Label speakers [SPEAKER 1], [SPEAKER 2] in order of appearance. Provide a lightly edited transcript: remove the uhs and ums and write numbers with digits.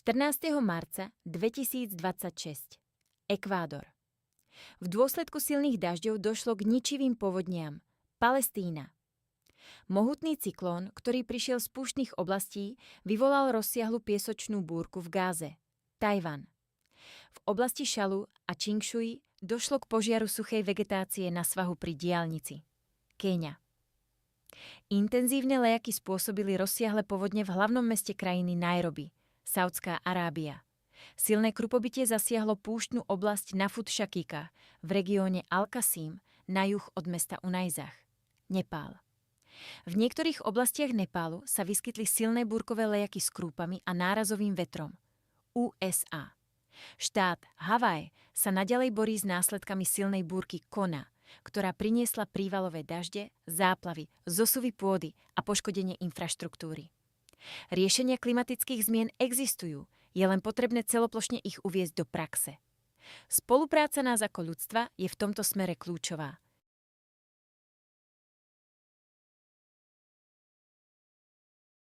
[SPEAKER 1] 14. marca 2026. Ekvádor. V dôsledku silných dažďov došlo k ničivým povodniam. Palestína. Mohutný cyklón, ktorý prišiel z púštnych oblastí, vyvolal rozsiahlu piesočnú búrku v Gáze. Tajvan. V oblasti Šalu a Čingšuj došlo k požiaru suchej vegetácie na svahu pri diaľnici. Kéňa. Intenzívne lejaky spôsobili rozsiahle povodne v hlavnom meste krajiny Nairobi, Saudská Arábia. Silné krupobytie zasiahlo púštnu oblasť Nafut Šakika v regióne Al-Kasím na juh od mesta Unajzach. Nepál. V niektorých oblastiach Nepálu sa vyskytli silné búrkové lejaky s krúpami a nárazovým vetrom. USA. Štát Havaj sa naďalej borí s následkami silnej búrky Kona, ktorá priniesla prívalové dažde, záplavy, zosuvy pôdy a poškodenie infraštruktúry. Riešenia klimatických zmien existujú, je len potrebné celoplošne ich uviesť do praxe. Spolupráca nás ako ľudstva je v tomto smere kľúčová.